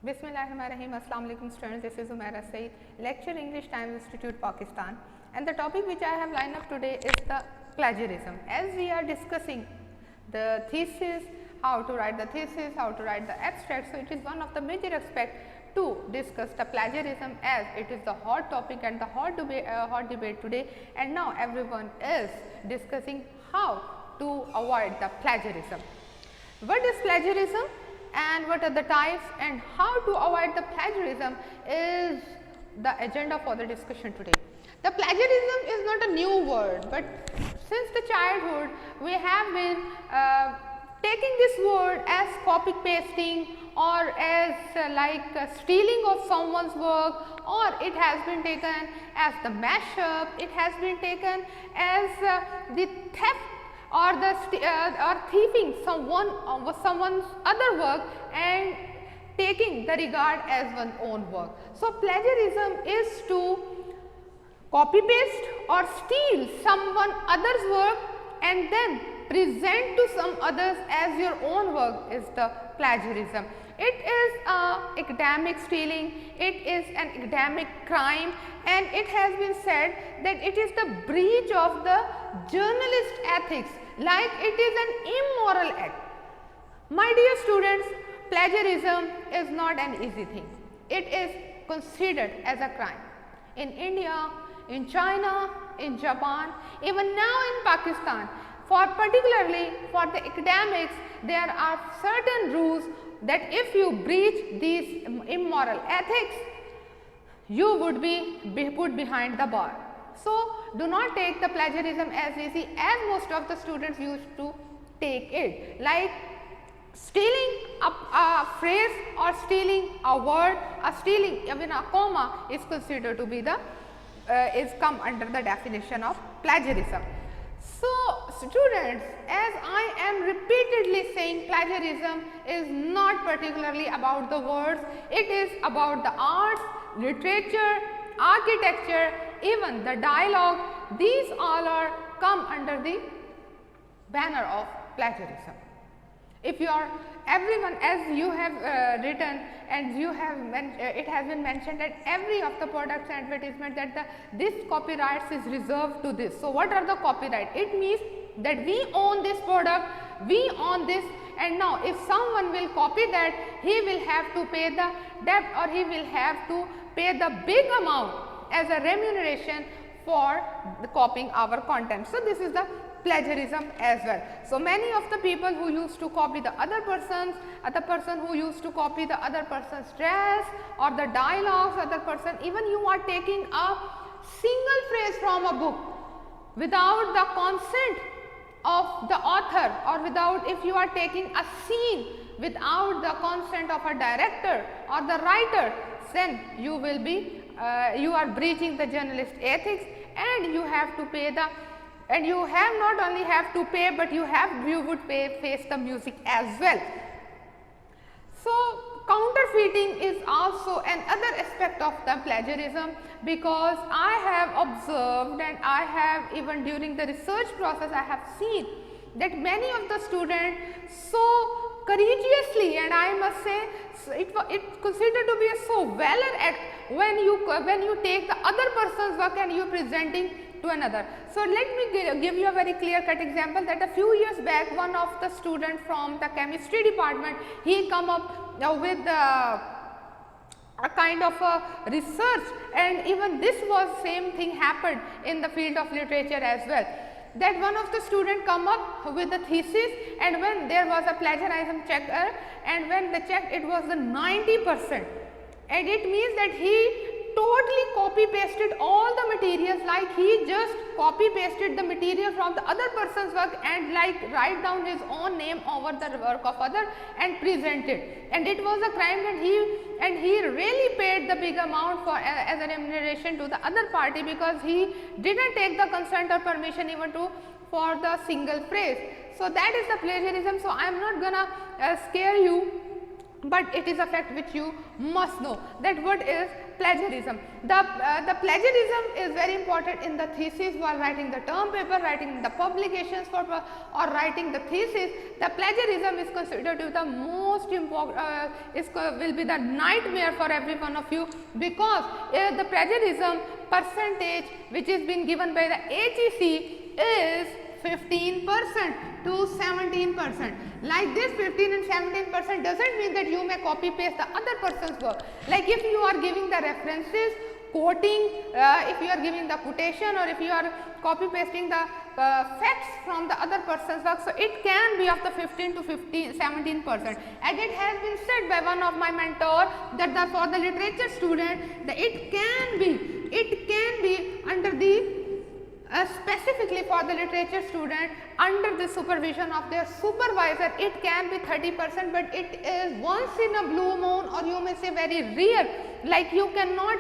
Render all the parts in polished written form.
Bismillahirrahmanirrahim. Assalamu alaikum students, this is Umaira Saeed, lecture English Times Institute Pakistan, and the topic which I have lined up today is the plagiarism. As we are discussing the thesis, how to write the thesis, how to write the abstract, so it is one of the major aspects to discuss the plagiarism, as it is the hot topic and the hot debate today, and now everyone is discussing how to avoid the plagiarism. What is plagiarism and what are the types and how to avoid the plagiarism is the agenda for the discussion today. The plagiarism is not a new word, but since the childhood we have been taking this word as copy pasting or as stealing of someone's work, or it has been taken as the mashup, it has been taken as the theft or the or thieving someone's other work and taking the regard as one's own work. So, plagiarism is to copy paste or steal someone other's work and then present to some others as your own work is the plagiarism. It is academic stealing, it is an academic crime, and it has been said that it is the breach of the journalist ethics, like it is an immoral act. My dear students, plagiarism is not an easy thing. It is considered as a crime in India, in China, in Japan, even now in Pakistan. Particularly for the academics, there are certain rules that if you breach these immoral ethics, you would be put behind the bar. So, do not take the plagiarism as easy as most of the students used to take it, like stealing a phrase or stealing a word, or stealing even a comma is considered to be the is come under the definition of plagiarism. So, students, as I am repeatedly saying, plagiarism is not particularly about the words, it is about the arts, literature, architecture, even the dialogue. These all are come under the banner of plagiarism. If you are everyone, as you have written and you have it has been mentioned that every of the products and advertisement that this copyrights is reserved to this. So, what are the copyright? It means that we own this product, we own this, and now if someone will copy that, he will have to pay the debt or he will have to pay the big amount as a remuneration for the copying our content. So, this is the plagiarism as well. So, many of the people who used to copy the other person who used to copy the other person's dress or the dialogues, other person, even you are taking a single phrase from a book without the consent of the author, or without, if you are taking a scene without the consent of a director or the writer, then you will be you are breaching the journalist ethics, and you have to pay the, and you have not only have to pay, but you would face the music as well. So, counterfeiting is also another aspect of the plagiarism, because I have observed and I have even during the research process I have seen that many of the students so courageously, and I must say it considered to be a so valor act when you take the other person's work and you presenting to another. So, let me give you a very clear cut example that a few years back one of the student from the chemistry department, he come up with a kind of a research, and even this was same thing happened in the field of literature as well, that one of the student come up with the thesis, and when there was a plagiarism checker, and when the check it was the 90%, and it means that he totally copy pasted all the materials, like he just copy pasted the material from the other person's work and like write down his own name over the work of other and present it, and it was a crime, and he really paid the big amount for as a remuneration to the other party, because he didn't take the consent or permission even to for the single phrase. So, that is the plagiarism. So, I am not gonna scare you but it is a fact which you must know, that what is plagiarism. The plagiarism is very important in the thesis while writing the term paper, writing the publications for or writing the thesis. The plagiarism is considered to be the most important, will be the nightmare for every one of you, because the plagiarism percentage which is being given by the HEC is 15% to 17%. Like this 15 and 17% doesn't mean that you may copy paste the other person's work. Like if you are giving the references, quoting, if you are giving the quotation, or if you are copy pasting the facts from the other person's work, so it can be of the 15 to 17%. And it has been said by one of my mentor that for the literature student, it can be under the specifically for the literature student, under the supervision of their supervisor, it can be 30%, but it is once in a blue moon, or you may say very rare. Like you cannot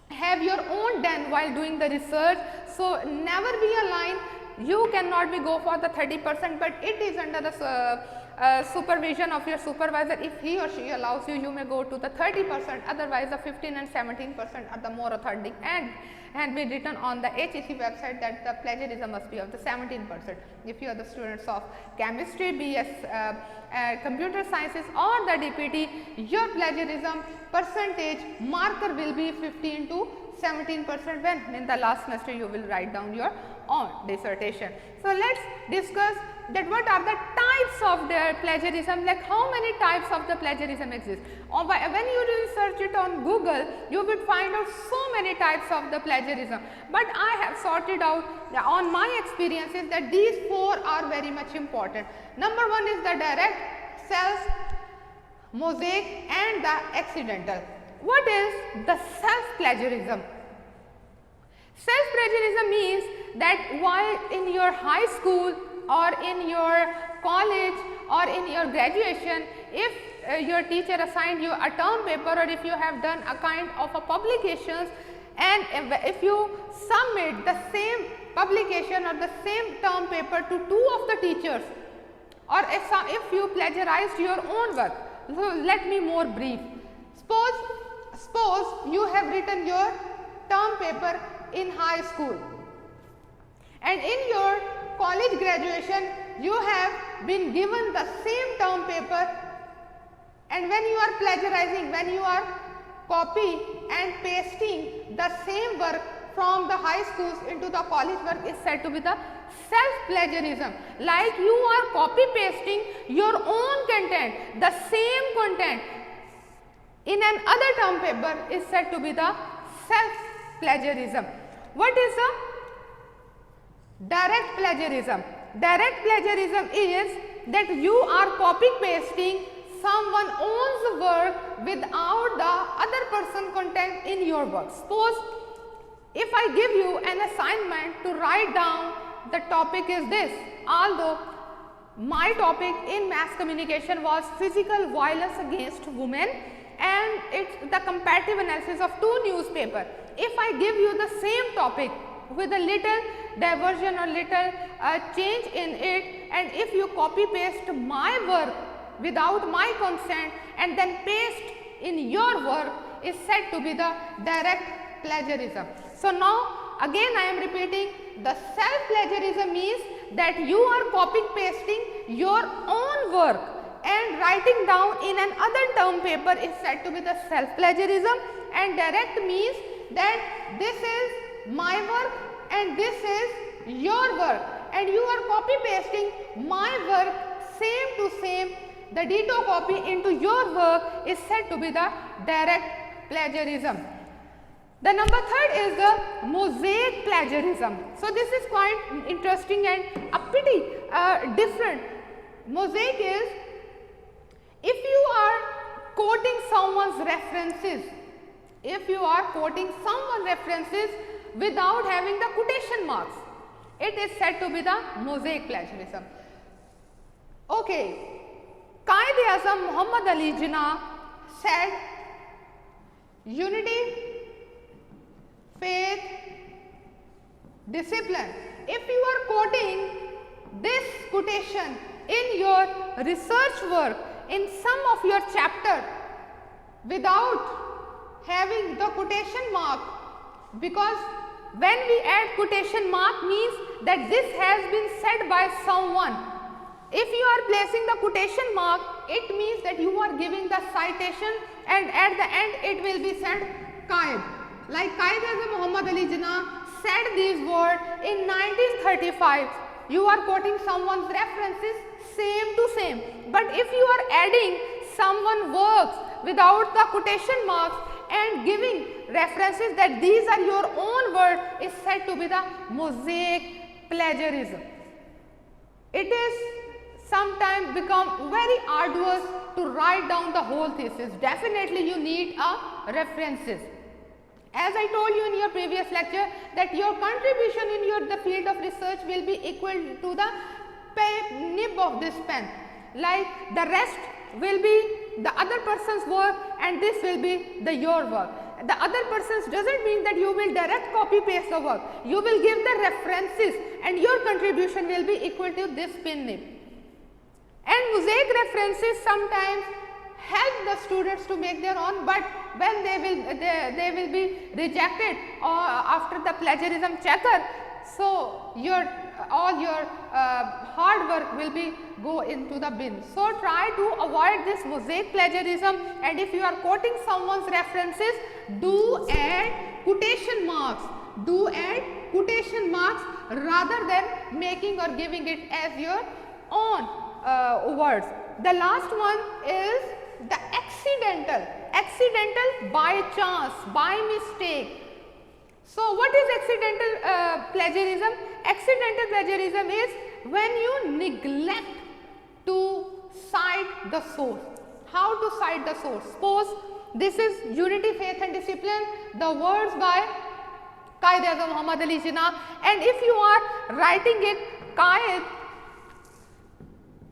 have your own done while doing the research. So never be a line, you cannot be go for the 30%, but it is under the supervision of your supervisor. If he or she allows you, you may go to the 30%, otherwise the 15 and 17% are the more authentic, and be written on the HEC website that the plagiarism must be of the 17%. If you are the students of chemistry, BS, computer sciences or the DPT, your plagiarism percentage marker will be 15 to 17% when in the last semester you will write down your own dissertation. So let's discuss that what are the types of the plagiarism, like how many types of the plagiarism exist. Or when you research it on Google, you will find out so many types of the plagiarism, but I have sorted out on my experiences that these four are very much important. Number one is the direct, self, mosaic and the accidental. What is the self plagiarism? Self plagiarism means that while in your high school or in your college or in your graduation, if your teacher assigned you a term paper, or if you have done a kind of a publications, and if you submit the same publication or the same term paper to two of the teachers, or if you plagiarized your own work. So let me more brief. Suppose you have written your term paper in high school, and in your college graduation you have been given the same term paper, and when you are plagiarizing, when you are copy and pasting the same work from the high schools into the college work, is said to be the self plagiarism. Like you are copy pasting your own content, the same content in an other term paper, is said to be the self plagiarism. What is the direct plagiarism? Direct plagiarism is that you are copy pasting someone else's work without the other person content in your work. Suppose if I give you an assignment to write down, the topic is this, although my topic in mass communication was physical violence against women, and it's the comparative analysis of two newspapers. If I give you the same topic with a little diversion or little change in it, and if you copy paste my work without my consent and then paste in your work, is said to be the direct plagiarism. So now again I am repeating, the self plagiarism means that you are copy pasting your own work and writing down in an other term paper, is said to be the self plagiarism. And direct means that this is my work and this is your work, and you are copy pasting my work same to same, the ditto copy into your work, is said to be the direct plagiarism. The number third is the mosaic plagiarism. So this is quite interesting and a pretty different. Mosaic is if you are quoting someone's references, if you are quoting someone's references without having the quotation marks, it is said to be the mosaic plagiarism. Okay, Qaid-e-Azam Muhammad Ali Jinnah said, unity, faith, discipline. If you are quoting this quotation in your research work, in some of your chapter without having the quotation mark, because when we add quotation mark means that this has been said by someone. If you are placing the quotation mark, it means that you are giving the citation, and at the end it will be said Qaid. Like Qaid-e-Azam Muhammad Ali Jinnah said these words in 1935. You are quoting someone's references same to same. But if you are adding someone works without the quotation marks and giving references that these are your own words, is said to be the Mosaic plagiarism. It is sometimes become very arduous to write down the whole thesis. Definitely you need a references. As I told you in your previous lecture that your contribution in the field of research will be equal to the nib of this pen. Like the rest will be the other person's work and this will be your work. The other person's doesn't mean that you will direct copy paste the work. You will give the references and your contribution will be equal to this pen nib. And Mosaic references sometimes help the students to make their own, but when they will be rejected after the plagiarism checker, so all your hard work will be go into the bin. So try to avoid this Mosaic plagiarism, and if you are quoting someone's references, do add quotation marks. Do add quotation marks rather than making or giving it as your own words. The last one is the accidental by chance, by mistake. So what is accidental plagiarism? Accidental plagiarism is when you neglect to cite the source. How to cite the source? Suppose this is Unity, Faith and Discipline, the words by Qaid-e-Azam Muhammad Ali Jinnah, and if you are writing it Qaid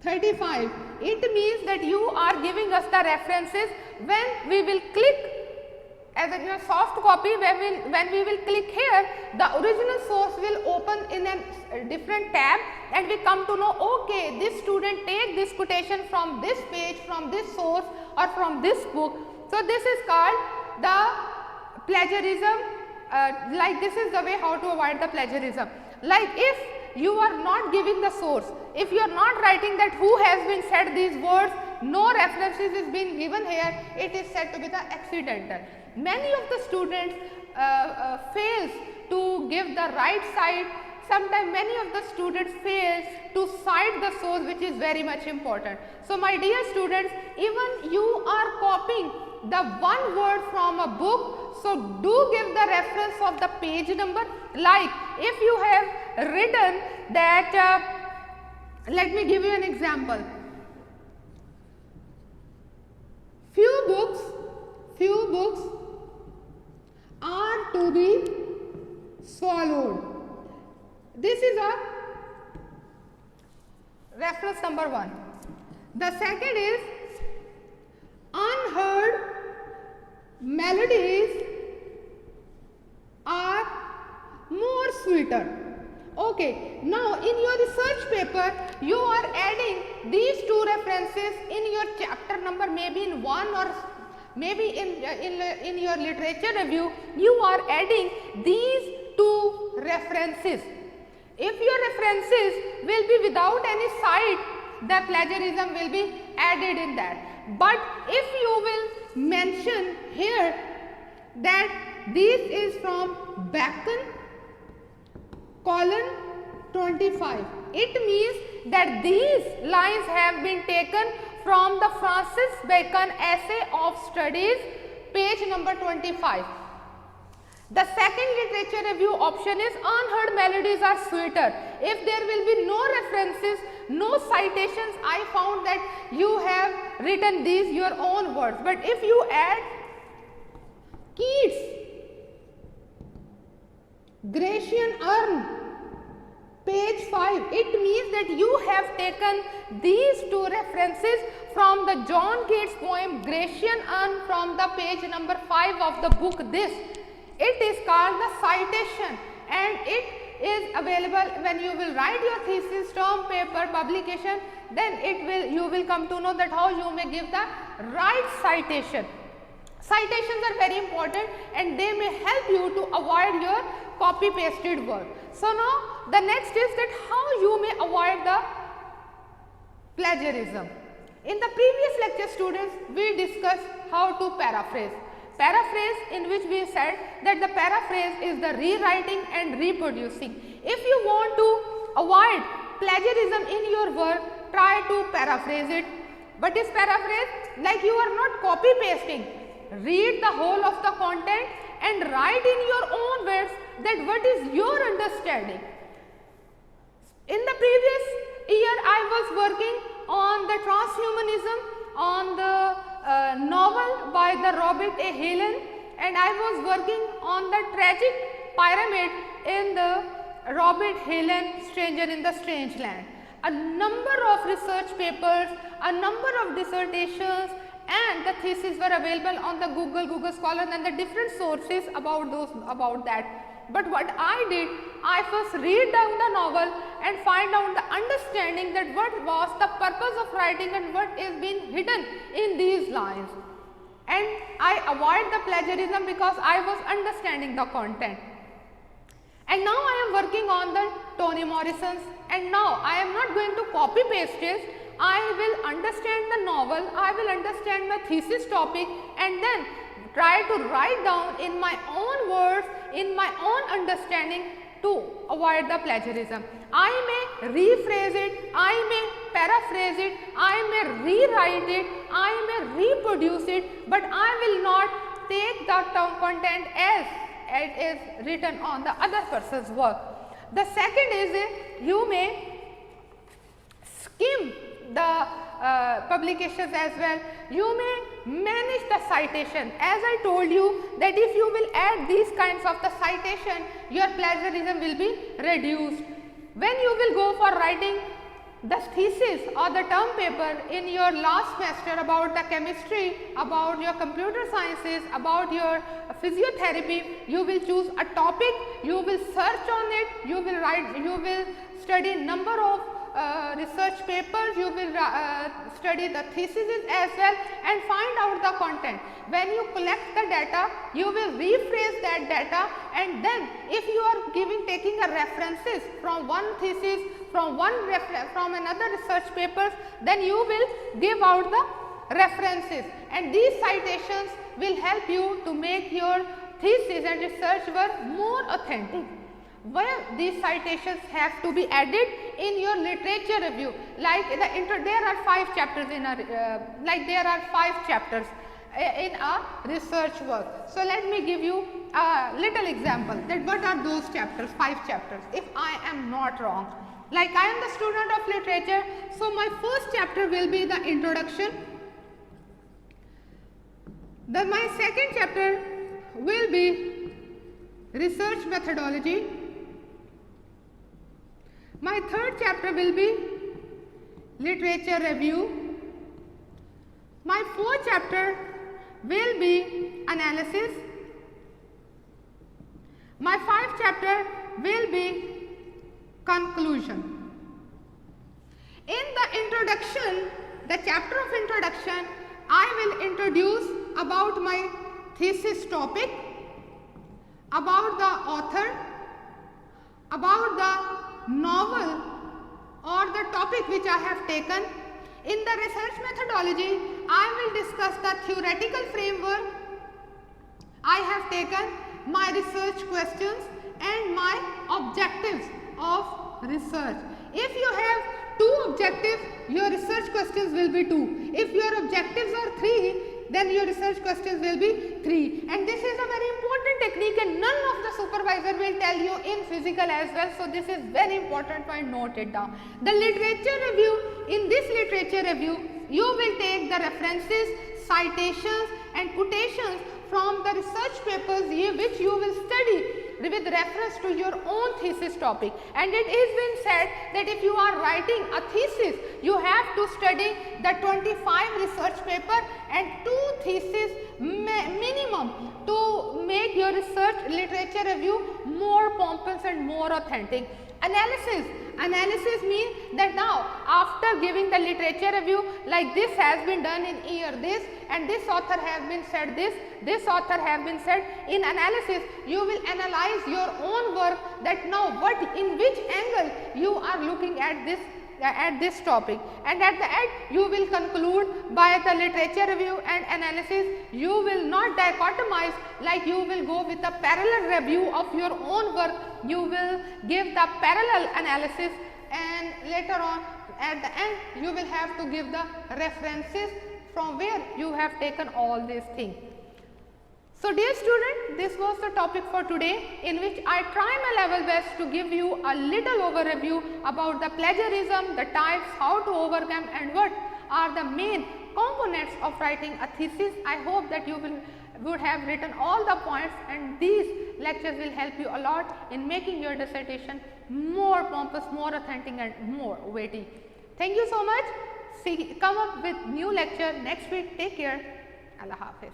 35, it means that you are giving us the references. When we will click as a soft copy, when we will click here, the original source will open in a different tab and we come to know, okay, this student take this quotation from this page, from this source or from this book. So this is called the plagiarism. Like this is the way how to avoid the plagiarism. Like if you are not giving the source, if you are not writing that who has been said these words, no references is being given here, it is said to be the accidental. Many of the students fails to give the right side. Sometimes many of the students fail to cite the source, which is very much important. So my dear students, even you are copying the one word from a book, so do give the reference of the page number. Like if you have written that, let me give you an example. Few books are to be swallowed. This is a reference number 1. The second is unheard melodies are more sweeter. Okay, now in your research paper you are adding these two references in your chapter number, maybe in one or maybe in your literature review you are adding these two references. If your references will be without any cite, the plagiarism will be added in that. But if you will mention here that this is from Bacon, colon 25, it means that these lines have been taken from the Francis Bacon Essay of Studies, page number 25. The second literature review option is unheard melodies are sweeter. If there will be no references, no citations, I found that you have written these your own words. But if you add Keats, Grecian Urn, page 5, it means that you have taken these two references from the John Keats poem Grecian Urn from the page number 5 of the book this. It is called the citation and it is available when you will write your thesis, term paper, publication, then you will come to know that how you may give the right citation. Citations are very important and they may help you to avoid your copy pasted work. So now the next is that how you may avoid the plagiarism. In the previous lecture, students, we discussed how to paraphrase. Paraphrase, in which we said that the paraphrase is the rewriting and reproducing. If you want to avoid plagiarism in your work, try to paraphrase it. What is paraphrase? Like you are not copy pasting. Read the whole of the content and write in your own words that what is your understanding. In the previous year, I was working on the transhumanism, on the novel by the Robert A. Heinlein, and I was working on the tragic pyramid in the Robert Heinlein Stranger in the Strange Land. A number of research papers, a number of dissertations and the theses were available on the Google Scholar and the different sources about that. But what I did, I first read down the novel and find out the understanding that what was the purpose of writing and what is being hidden in these lines. And I avoid the plagiarism because I was understanding the content. And now I am working on the Toni Morrison's, and now I am not going to copy paste it. I will understand the novel, I will understand the thesis topic and then try to write down in my own words, in my own understanding to avoid the plagiarism. I may rephrase it, I may paraphrase it, I may rewrite it, I may reproduce it, but I will not take the term content as it is written on the other person's work. The second is you may skim the publications as well. You may manage the citation. As I told you that if you will add these kinds of the citation, your plagiarism will be reduced. When you will go for writing the thesis or the term paper in your last semester about the chemistry, about your computer sciences, about your physiotherapy, you will choose a topic, you will search on it, you will write, you will study number of research papers, you will study the theses as well and find out the content. When you collect the data, you will rephrase that data, and then if you are taking a references from one thesis, from another research papers, then you will give out the references, and these citations will help you to make your thesis and research work more authentic. Where these citations have to be added in your literature review, like there are 5 chapters in a research work. So let me give you a little example that what are those chapters, 5 chapters, if I am not wrong. Like I am the student of literature, so my first chapter will be the introduction. My second chapter will be research methodology. My third chapter will be literature review. My fourth chapter will be analysis. My 5th chapter will be conclusion. In the introduction, the chapter of introduction, I will introduce about my thesis topic, about the author, about the novel or the topic which I have taken. In the research methodology, I will discuss the theoretical framework. I have taken my research questions and my objectives of research. If you have 2 objectives, your research questions will be 2. If your objectives are 3, then your research questions will be 3. And this is a very important technique, and none of the supervisor will tell you in physical as well. So this is very important point, note it down. The literature review, in this literature review, you will take the references, citations and quotations from the research papers which you will study with reference to your own thesis topic, and it is been said that if you are writing a thesis, you have to study the 25 research paper and 2 thesis minimum to make your research literature review more pompous and more authentic. Analysis means that now after giving the literature review, like this has been done in year this, and this author has been said this author have been said. In analysis, you will analyze your own work, that now in which angle you are looking at this topic, and at the end you will conclude by the literature review and analysis. You will not dichotomize, like you will go with a parallel review of your own work. You will give the parallel analysis, and later on at the end you will have to give the references from where you have taken all these things. So dear student, this was the topic for today, in which I try my level best to give you a little overview about the plagiarism, the types, how to overcome, and what are the main components of writing a thesis. I hope that you would have written all the points, and these lectures will help you a lot in making your dissertation more pompous, more authentic, and more weighty. Thank you so much. Come up with new lecture next week. Take care. Allah Hafiz.